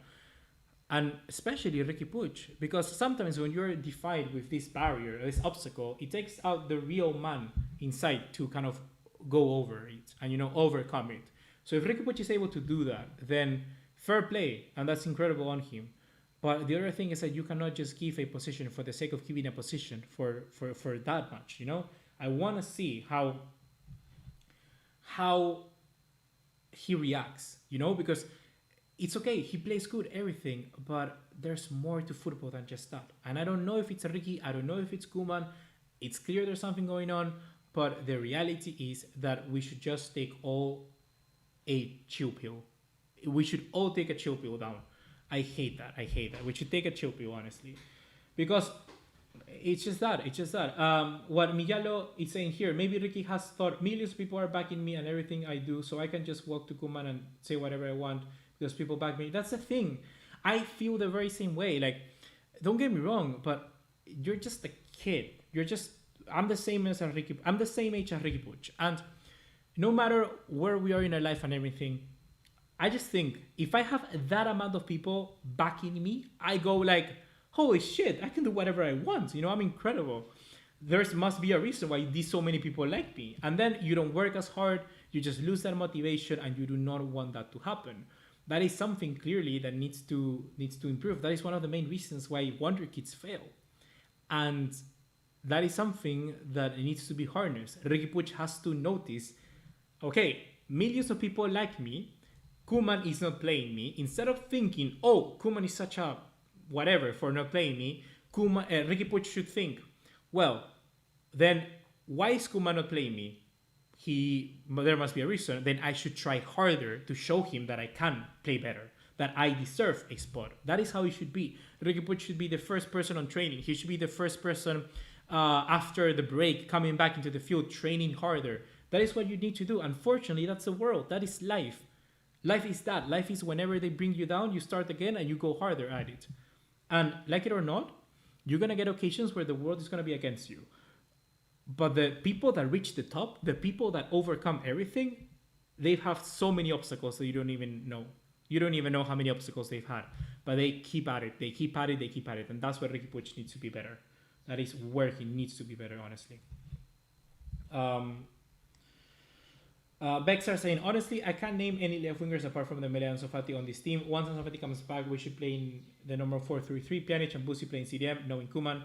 And especially Ricky Puig, because sometimes when you're defied with this barrier, this obstacle, it takes out the real man inside to kind of go over it and, you know, overcome it. So if Ricky Puig is able to do that, then fair play, and that's incredible on him. But the other thing is that you cannot just give a position for the sake of giving a position for that much, you know? I want to see how he reacts, you know, because it's okay, he plays good, everything, but there's more to football than just that. And I don't know if it's Ricky, I don't know if it's Koeman. It's clear there's something going on, but the reality is that we should just take all a chill pill. We should all take a chill pill down. I hate that. We should take a chill pill, honestly, because it's just that. What Miguelo is saying here, maybe Ricky has thought millions of people are backing me and everything I do, so I can just walk to Koeman and say whatever I want because people back me. That's the thing. I feel the very same way. Like, don't get me wrong, but you're just a kid. I'm the same age as Ricky Puig, and no matter where we are in our life and everything, I just think if I have that amount of people backing me, I go like, holy shit, I can do whatever I want. You know, I'm incredible. There must be a reason why these so many people like me. And then you don't work as hard, you just lose that motivation, and you do not want that to happen. That is something clearly that needs to improve. That is one of the main reasons why Wonder Kids fail. And that is something that needs to be harnessed. Ricky Puig has to notice, okay, millions of people like me, Koeman is not playing me. Instead of thinking, oh, Koeman is such a whatever for not playing me, Ricky Puig should think, well, then why is Koeman not playing me? There must be a reason. Then I should try harder to show him that I can play better. that I deserve a spot. That is how it should be. Riqui Puig should be the first person on training. He should be the first person after the break coming back into the field, training harder. That is what you need to do. Unfortunately, that's the world. That is life. Life is that. Life is whenever they bring you down, you start again and you go harder at it. And like it or not, you're going to get occasions where the world is going to be against you. But the people that reach the top, the people that overcome everything, they have so many obstacles that you don't even know. You don't even know how many obstacles they've had. But they keep at it. They keep at it. They keep at it. And that's where Riqui Puig needs to be better. That is where he needs to be better, honestly. Bex are saying, honestly, I can't name any left wingers apart from the María and Sofati on this team. Once Ansu Fati comes back, we should play in the number 4-3-3. Pjanic and Busi playing CDM, knowing Koeman.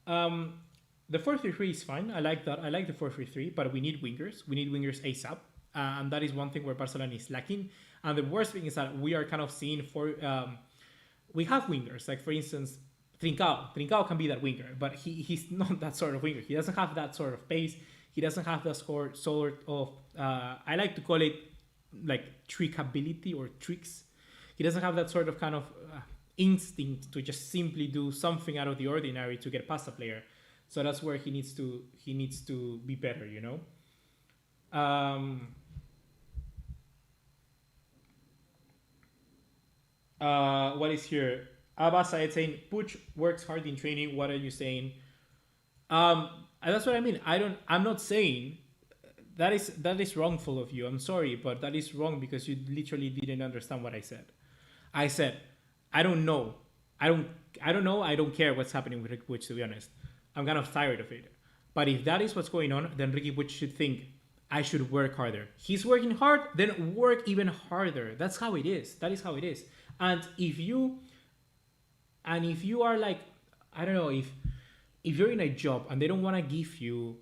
The 4-3-3 is fine. I like that. I like the 4-3-3, but we need wingers. We need wingers ASAP. And that is one thing where Barcelona is lacking. And the worst thing is that we are kind of seeing we have wingers. Like, for instance, Trincao. Trincao can be that winger, but he's not that sort of winger. He doesn't have that sort of pace. He doesn't have that sort of, I like to call it like trickability or tricks. He doesn't have that sort of kind of instinct to just simply do something out of the ordinary to get past a player. So that's where he needs to be better, you know. What is here? Abbas Said saying Puig works hard in training. What are you saying? That's what I mean. I'm not saying that is wrongful of you. I'm sorry, but that is wrong because you literally didn't understand what I said. I said, I don't know. I don't know. I don't care what's happening with Riqui Puig, to be honest. I'm kind of tired of it. But if that is what's going on, then Riqui Puig should think, I should work harder. He's working hard, then work even harder. That's how it is. That is how it is. And if you are like, I don't know, if you're in a job and they don't want to give you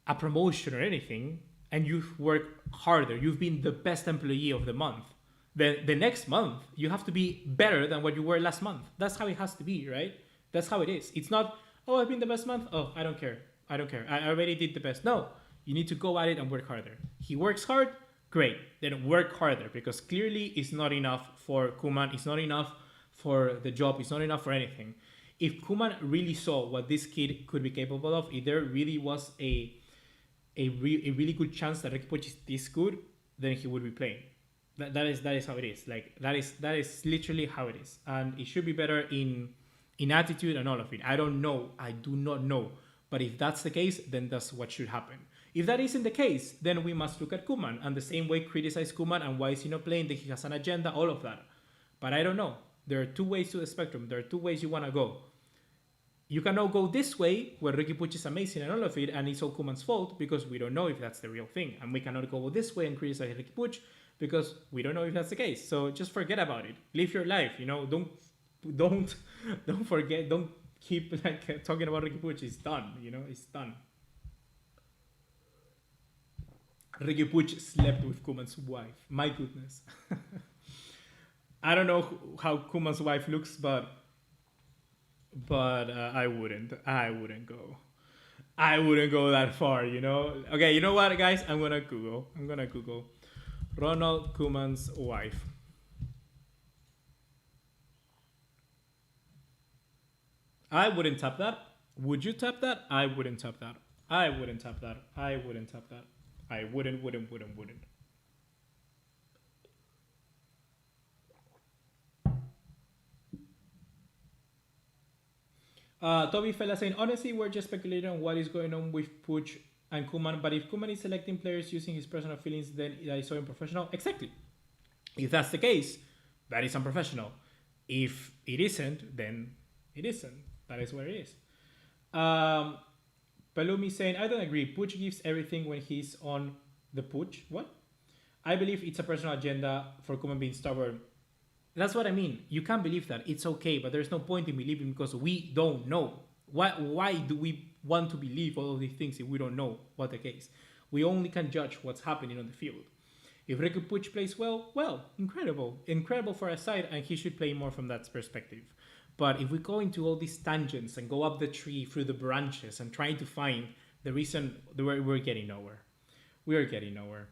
a promotion or anything, and you've worked harder, you've been the best employee of the month, then the next month you have to be better than what you were last month. That's how it has to be, right? That's how it is. It's not, oh, I've been the best month. Oh, I don't care. I already did the best. No, you need to go at it and work harder. He works hard, great. Then work harder, because clearly it's not enough for Koeman. It's not enough for the job. It's not enough for anything. If Koeman really saw what this kid could be capable of, if there really was a really good chance that Riqui Puig is this good, then he would be playing. That is how it is. Like that is literally how it is, and it should be better in attitude and all of it. I don't know. I do not know. But if that's the case, then that's what should happen. If that isn't the case, then we must look at Koeman and the same way criticize Koeman and why is he not playing, that he has an agenda, all of that. But I don't know. There are two ways to the spectrum. There are two ways you want to go. You cannot go this way, where Riqui Puig is amazing and all of it, and it's all Koeman's fault, because we don't know if that's the real thing. And we cannot go this way and criticize Riqui Puig, because we don't know if that's the case. So just forget about it. Live your life, you know. Don't forget. Don't keep like talking about Riqui Puig. It's done, you know. It's done. Riqui Puig slept with Koeman's wife. My goodness. I don't know how Koeman's wife looks, but I wouldn't go. I wouldn't go that far, you know. Okay, you know what, guys? I'm gonna Google Ronald Koeman's wife. I wouldn't tap that. Would you tap that? I wouldn't tap that. I wouldn't tap that. I wouldn't tap that. I wouldn't. Toby Fella saying, honestly, we're just speculating on what is going on with Puig and Koeman, but if Koeman is selecting players using his personal feelings, then that is so unprofessional. Exactly. If that's the case, that is unprofessional. If it isn't, then it isn't. That is where it is. Palumi saying, I don't agree. Puig gives everything when he's on the Puig. What? I believe it's a personal agenda for Koeman being stubborn. That's what I mean. You can't believe that. It's okay, but there's no point in believing because we don't know. Why do we want to believe all of these things if we don't know what the case? We only can judge what's happening on the field. If Riqui Puig plays well, incredible. Incredible for our side, and he should play more from that perspective. But if we go into all these tangents and go up the tree through the branches and trying to find the reason, we're getting nowhere. We are getting nowhere.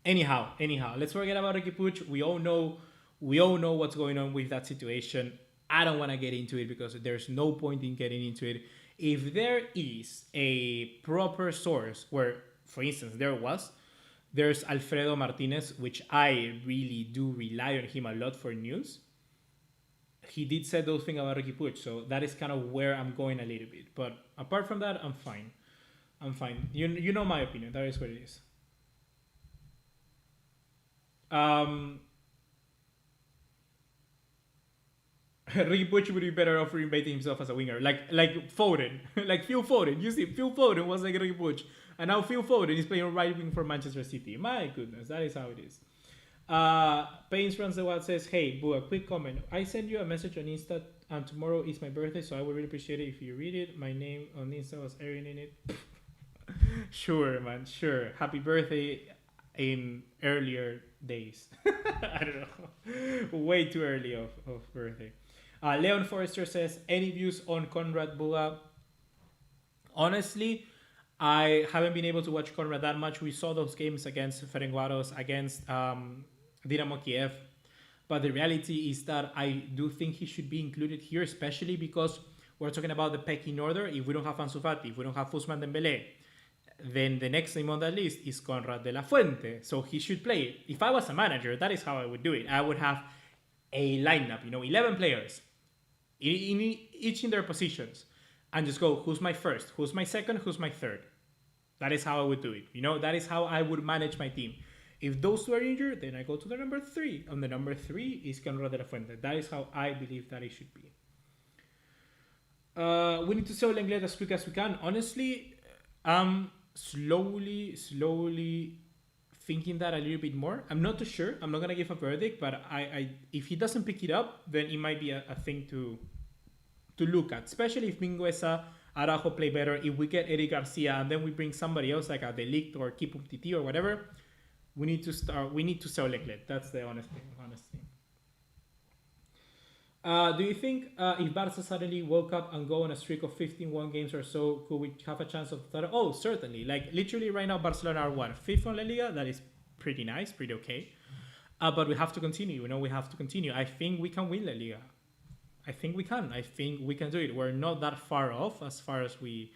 Anyhow, let's forget about Ricky Puig. We all know what's going on with that situation. I don't want to get into it because there's no point in getting into it. If there is a proper source where, for instance, there's Alfredo Martinez, which I really do rely on him a lot for news. He did say those things about Ricky Puig, so that is kind of where I'm going a little bit. But apart from that, I'm fine. You know my opinion. That is what it is. Ricky Puig would be better off reinventing himself as a winger, like Foden, like Phil Foden. You see, Phil Foden was like Ricky Puig, and now Phil Foden is playing right wing for Manchester City. My goodness, that is how it is. Pains runs the wild says, "Hey, Boo, a quick comment. I sent you a message on Insta, and tomorrow is my birthday, so I would really appreciate it if you read it. My name on Insta was Erin in it." Sure, man. Sure. Happy birthday in earlier days. I don't know. Way too early of birthday. Leon Forrester says, any views on Conrad Buga? Honestly, I haven't been able to watch Conrad that much. We saw those games against Ferencváros, against Dynamo Kiev. But the reality is that I do think he should be included here, especially because we're talking about the pecking order. If we don't have Ansu Fati, if we don't have Ousmane Dembélé, then the next name on that list is Conrad de la Fuente. So he should play. If I was a manager, that is how I would do it. I would have a lineup, 11 players, each in their positions, and just go, who's my first, who's my second, who's my third. That is how I would do it. That is how I would manage my team. If those two are injured, then I go to the number 3. And the number 3 is Conrad de la Fuente. That is how I believe that it should be. We need to sell Lenglet as quick as we can. Honestly, I'm slowly thinking that a little bit more. I'm not too sure. I'm not going to give a verdict, but I if he doesn't pick it up, then it might be a thing to look at. Especially if Mingueza, Araujo play better. If we get Eric Garcia and then we bring somebody else like a Delict or Keep Titi or whatever, we need to sell Lenglet. That's the honest thing. Do you think if Barca suddenly woke up and go on a streak of 15 games or so, could we have a chance of that? Oh, certainly. Like literally right now, Barcelona are 5th on La Liga. That is pretty nice, pretty okay. But we have to continue. We have to continue. I think we can win La Liga. I think we can. I think we can do it. We're not that far off as far as we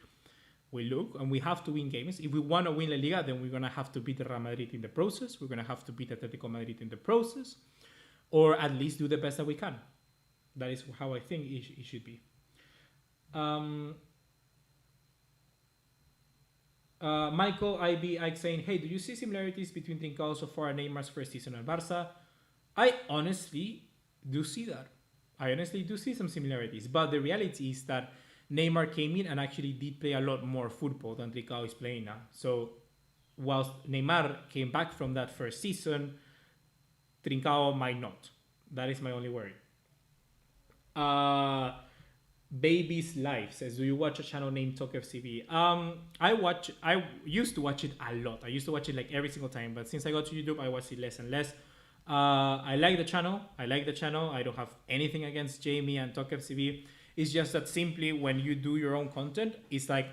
look, and we have to win games. If we want to win La Liga, then we're going to have to beat Real Madrid in the process. We're going to have to beat Atletico Madrid in the process, or at least do the best that we can. That is how I think it should be. Michael IB saying, hey, do you see similarities between Trincao so far and Neymar's first season at Barca? I honestly do see that. I honestly do see some similarities. But the reality is that Neymar came in and actually did play a lot more football than Trincao is playing now. So whilst Neymar came back from that first season, Trincao might not. That is my only worry. Baby's Life says, do you watch a channel named Talk FCB? I used to watch it a lot. I used to watch it like every single time, but since I got to YouTube, I watch it less and less. I like the channel. I don't have anything against Jamie and Talk FCB. It's just that simply when you do your own content, it's like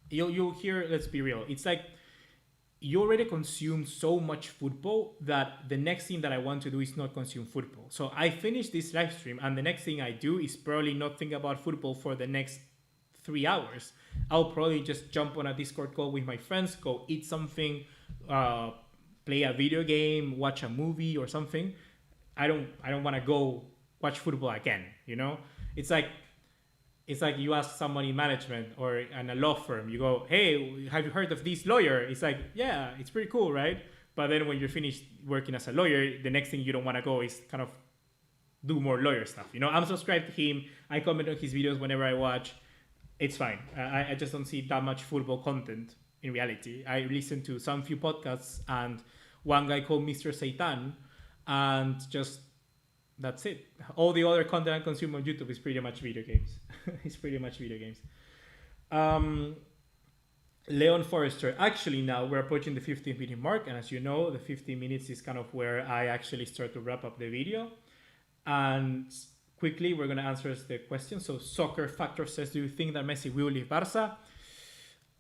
you hear, let's be real. It's like you already consume so much football that the next thing that I want to do is not consume football. So I finish this live stream and the next thing I do is probably not think about football for the next 3 hours. I'll probably just jump on a Discord call with my friends, go eat something, play a video game, watch a movie or something. I don't want to go watch football again, It's like you ask someone in management or in a law firm, you go, hey, have you heard of this lawyer? It's like, yeah, it's pretty cool, right? But then when you're finished working as a lawyer, the next thing you don't want to go is kind of do more lawyer stuff. I'm subscribed to him. I comment on his videos whenever I watch. It's fine. I just don't see that much football content in reality. I listen to some few podcasts and one guy called Mr. Seitan, and just that's it. All the other content I consume on YouTube is pretty much video games. Leon Forrester. Actually, now we're approaching the 15-minute mark. And as you know, the 15 minutes is kind of where I actually start to wrap up the video. And quickly, we're going to answer the question. So Soccer Factor says, do you think that Messi will leave Barca?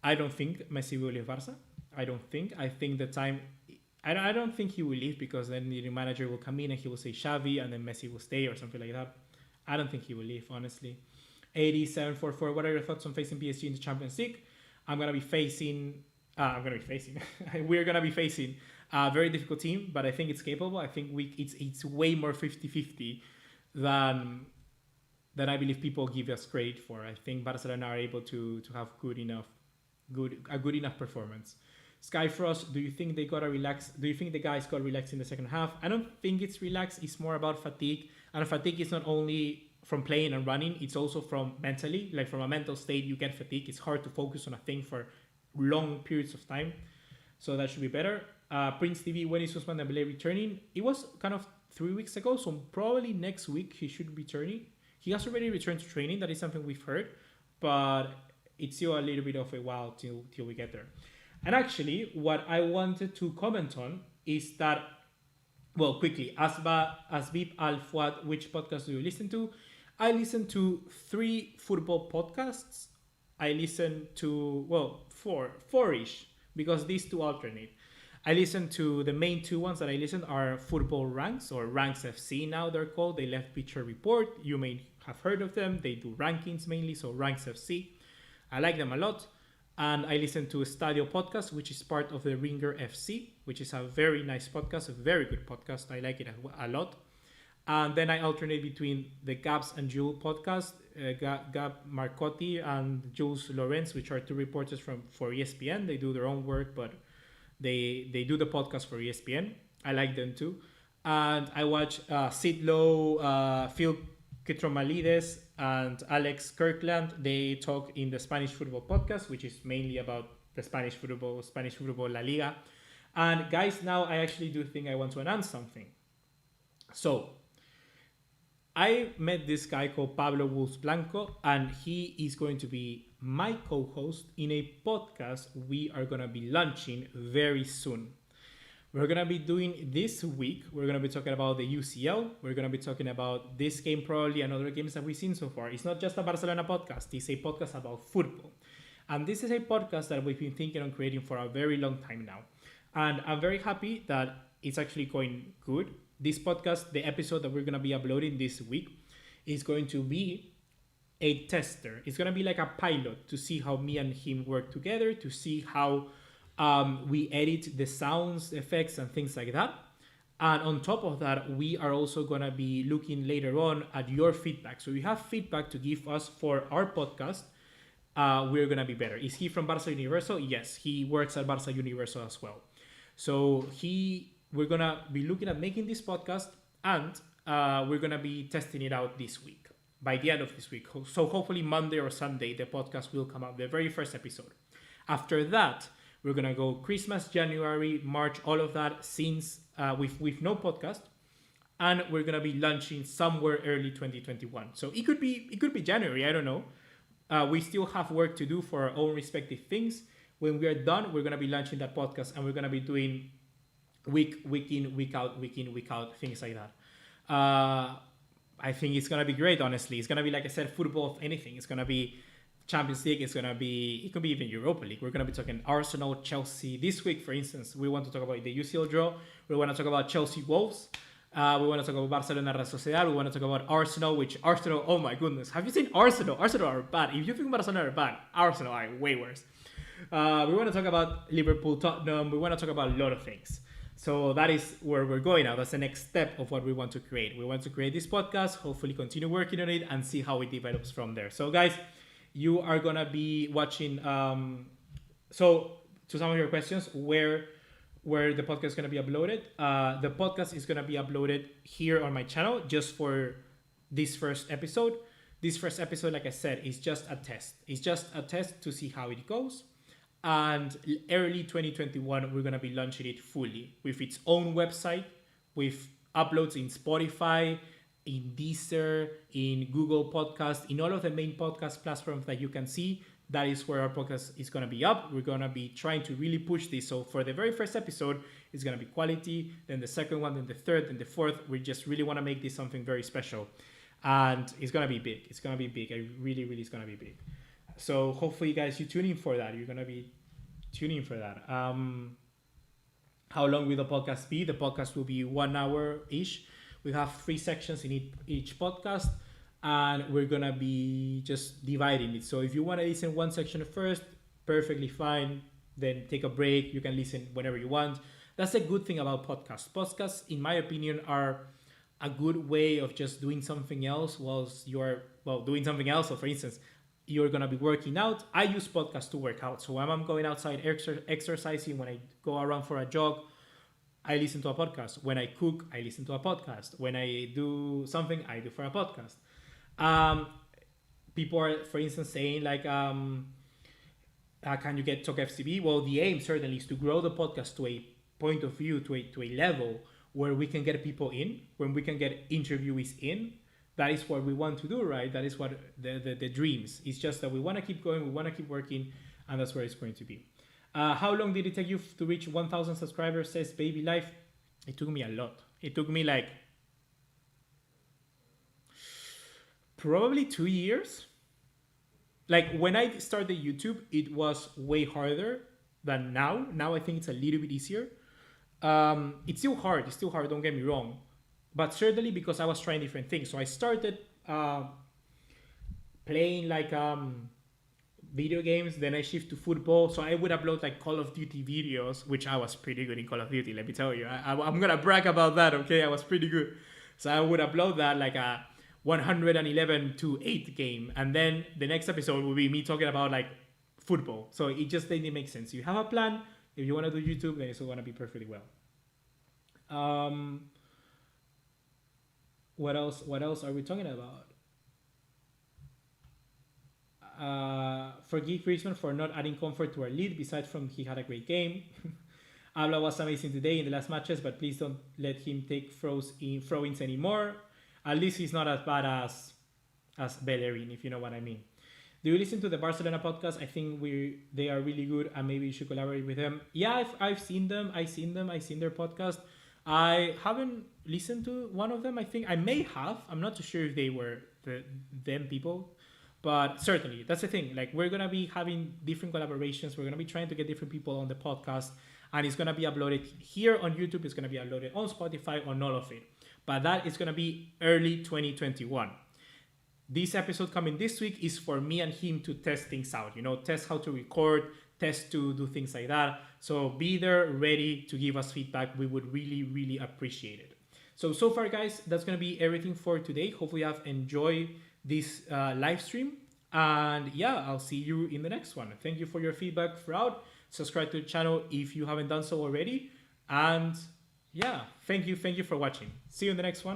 I don't think Messi will leave Barca. I think the time... I don't think he will leave because then the new manager will come in and he will say Xavi and then Messi will stay or something like that. I don't think he will leave, honestly. 8744. What are your thoughts on facing PSG in the Champions League? I'm gonna be facing. We're gonna be facing a very difficult team, but I think it's capable. I think it's way more 50-50 than I believe people give us credit for. I think Barcelona are able to have a good enough performance. Skyfrost, do you think they got to relax? Do you think the guys got relaxed in the second half? I don't think it's relaxed. It's more about fatigue, and fatigue is not only from playing and running. It's also from mentally, like from a mental state. You get fatigue. It's hard to focus on a thing for long periods of time, so that should be better. Prince TV, when is Ousmane Dembélé returning? It was kind of 3 weeks ago, so probably next week he should be returning. He has already returned to training. That is something we've heard, but it's still a little bit of a while till we get there. And actually, what I wanted to comment on is that, well, quickly, Asbib Al Fuad, which podcast do you listen to? I listen to 3 football podcasts. I listen to, well, four-ish, because these 2 alternate. I listen to the main 2 ones that I listen are Football Ranks, or Ranks FC now they're called. They left Picture Report. You may have heard of them. They do rankings mainly, so Ranks FC. I like them a lot. And I listen to Stadio Podcast, which is part of the Ringer FC, which is a very nice podcast, a very good podcast. I like it a lot. And then I alternate between the Gabs and Jules podcast, Gab Marcotti and Jules Lorenz, which are 2 reporters for ESPN. They do their own work, but they do the podcast for ESPN. I like them too. And I watch Sid Lowe, Phil Kitromalides, and Alex Kirkland. They talk in the Spanish Football Podcast, which is mainly about the Spanish football, La Liga. And guys, now I actually do think I want to announce something. So, I met this guy called Pablo Wolves Blanco, and he is going to be my co-host in a podcast we are going to be launching very soon. We're going to be doing this week, we're going to be talking about the UCL. We're going to be talking about this game probably and other games that we've seen so far. It's not just a Barcelona podcast. It's a podcast about football. And this is a podcast that we've been thinking on creating for a very long time now. And I'm very happy that it's actually going good. This podcast, the episode that we're going to be uploading this week, is going to be a tester. It's going to be like a pilot to see how me and him work together, to see how we edit the sounds, effects, and things like that. And on top of that, we are also going to be looking later on at your feedback. So if you have feedback to give us for our podcast, we're going to be better. Is he from Barça Universal? Yes, he works at Barça Universal as well. So we're going to be looking at making this podcast, and we're going to be testing it out this week, by the end of this week. So hopefully Monday or Sunday, the podcast will come out, the very first episode. After that, we're going to go Christmas, January, March, all of that, since with no podcast. And we're going to be launching somewhere early 2021. So it could be January, I don't know. We still have work to do for our own respective things. When we are done, we're going to be launching that podcast, and we're going to be doing week in, week out, things like that. I think it's going to be great, honestly. It's going to be, like I said, football of anything. It's going to be Champions League. It could be even Europa League. We're going to be talking Arsenal, Chelsea. This week, for instance, we want to talk about the UCL draw. We want to talk about Chelsea Wolves. We want to talk about Barcelona, Real Sociedad. We want to talk about Arsenal, oh my goodness. Have you seen Arsenal? Arsenal are bad. If you think Barcelona are bad, Arsenal are way worse. We want to talk about Liverpool, Tottenham. We want to talk about a lot of things. So that is where we're going now. That's the next step of what we want to create. We want to create this podcast, hopefully continue working on it, and see how it develops from there. So guys, you are going to be watching. So to some of your questions, where the podcast is going to be uploaded. The podcast is going to be uploaded here on my channel just for this first episode. This first episode, like I said, is just a test. It's just a test to see how it goes. And early 2021, we're going to be launching it fully with its own website, with uploads in Spotify, in Deezer, in Google Podcast, in all of the main podcast platforms that you can see. That is where our podcast is going to be up. We're going to be trying to really push this. So for the very first episode, it's going to be quality. Then the second one, then the third, then the fourth. We just really want to make this something very special. And it's going to be big. It's going to be big. Really, it's going to be big. So hopefully, guys, you tune in for that. You're going to be tuning for that. How How long will the podcast be? The podcast will be 1 hour ish. We have 3 sections in each podcast, and we're gonna be just dividing it. So if you want to listen one section first, perfectly fine. Then take a break. You can listen whenever you want. That's a good thing about podcasts. Podcasts, in my opinion, are a good way of just doing something else whilst you're doing something else. So for instance, you're gonna be working out. I use podcasts to work out. So when I'm going outside exercising, when I go around for a jog, I listen to a podcast. When I cook, I listen to a podcast. When I do something, I do for a podcast. People are, for instance, saying like, can you get Talk FCB? Well, the aim certainly is to grow the podcast to a point of view, to a level where we can get people in, when we can get interviewees in. That is what we want to do, right? That is what the dreams. It's just that we want to keep going, we want to keep working, and that's where it's going to be. How long did it take you to reach 1,000 subscribers, says Baby Life? It took me a lot. It took me like probably 2 years. Like when I started YouTube, it was way harder than now. Now I think it's a little bit easier. It's still hard. Don't get me wrong. But certainly because I was trying different things. So I started playing like video games. Then I shift to football. So I would upload like Call of Duty videos, which I was pretty good in Call of Duty. Let me tell you, I'm gonna brag about that. Okay, I was pretty good. So I would upload that like a 111-8 game, and then the next episode will be me talking about like football. So it just didn't make sense. You have a plan. If you want to do YouTube, then it's going to be perfectly well. What else are we talking about? Forgive Griezmann for not adding comfort to our lead. Besides from he had a great game. Alva was amazing today in the last matches, but please don't let him take throw-ins anymore. At least he's not as bad as Bellerin, if you know what I mean. Do you listen to the Barcelona podcast? I think they are really good, and maybe you should collaborate with them. Yeah, I've seen them. I've seen their podcast. I haven't listened to one of them. I think I may have. I'm not too sure if they were them people, but certainly that's the thing. Like we're gonna be having different collaborations. We're gonna be trying to get different people on the podcast, and it's gonna be uploaded here on YouTube. It's gonna be uploaded on Spotify, on all of it. But that is gonna be early 2021. This episode coming this week is for me and him to test things out. Test how to record, test to do things like that. So be there, ready to give us feedback. We would really, really appreciate it. So far, guys, that's going to be everything for today. Hopefully you have enjoyed this live stream. And yeah, I'll see you in the next one. Thank you for your feedback throughout. Subscribe to the channel if you haven't done so already. And yeah, thank you for watching. See you in the next one.